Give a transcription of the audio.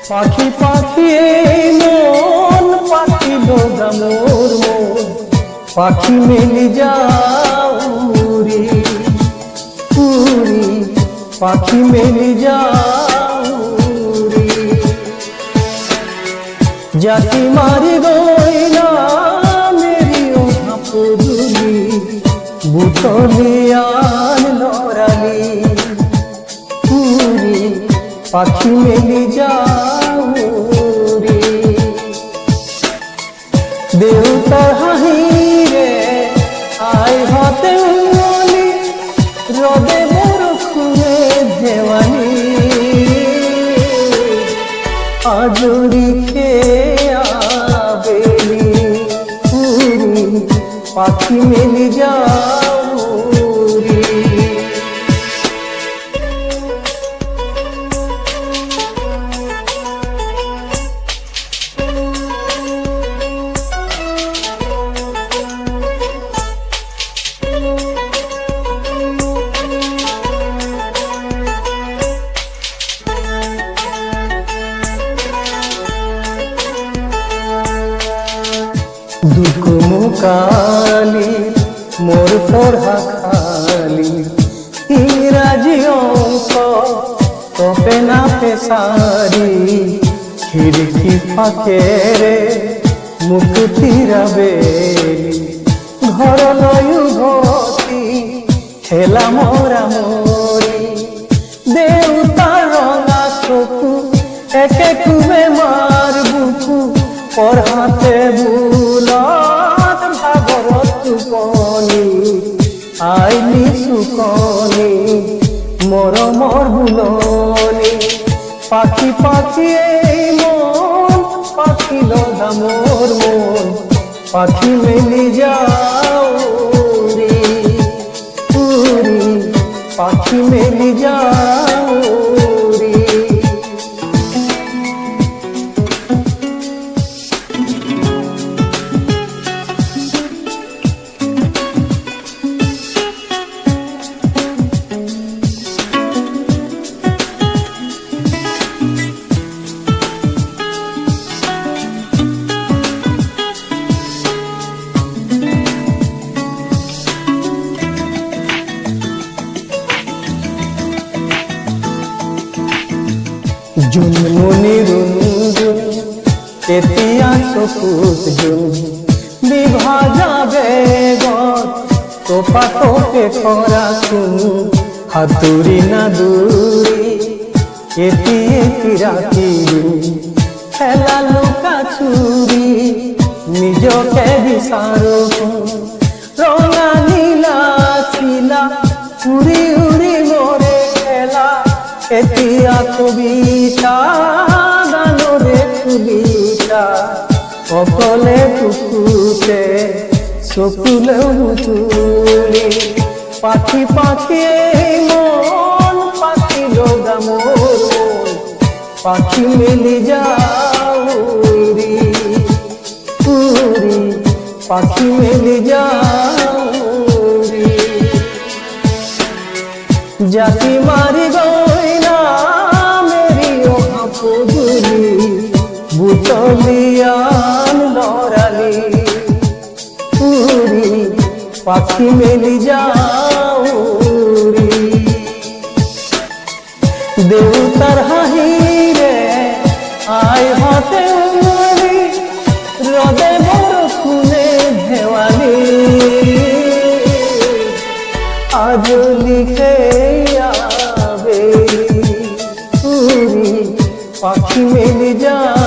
পাখি পাখি মন পাখি লোদা মোর মন পাখি মেলি যাও উড়ি উড়ি পাখি মেলি যাও উড়ি জাতি মারি গইলা মেরি ও হাপুরি বুতলিয়ান লরালি উড়ি পাখি মেলি যাও রে দেউতার হাহিরে আই হাতে উলি রদে বরফুরে দেওয়ানি আজুরি খেয়াবেলি উড়ি পাখি মেলি যাও রে দুঃখ মুকালি মোর পড়া খালি ইংরাজি অঙ্ক তোপে না পেশারি খিড়কি ফাঁকে রে মুখ ফিরাবেলি ঘর লয়ু ঘটি খেলা মোরা মরি দেউতার রঙা চকু একে কুবে মার বুকু পড়াতে বুলত ভাগরত তুপনি আইনি সুকনি মরমর বুলনি পাখি পাখি মন পাখি লোদা মোর মন পাখি মেলি যাও রে উড়ি পাখি মেলি যাও রে জুনমনি রুঞ্জুন কেতিয়া চকুত জুন বিভা যাবে গত তোপা তোপে খরা চুন হাতুরি না দূরি কেতিয়ে কিরাতি খেলা লুকা চুরি নিজকে বিচারো রঙা নীলা ছিলা উড়ি উড়ি মরে খেলা এতিয়া কবিতা গানরে কবিতা অকলে পুকুতে চকুলে তুলি পাখি পাখি মন পাখি লোদা মোর মন পাখি মেলি যাও রে উড়ি পাখি মেলি যাও রে জাতি মারি গইলা মেরি ও হাপুরি বুতলিয়ান লরালি উড়ি পাখি মেলি যাও রে দেউতার হাহিরে আই হাতে উলি রদে বরফুনে দেওয়ালি আজ লিখে আবেলি উড়ি পাখি মেলি যাও।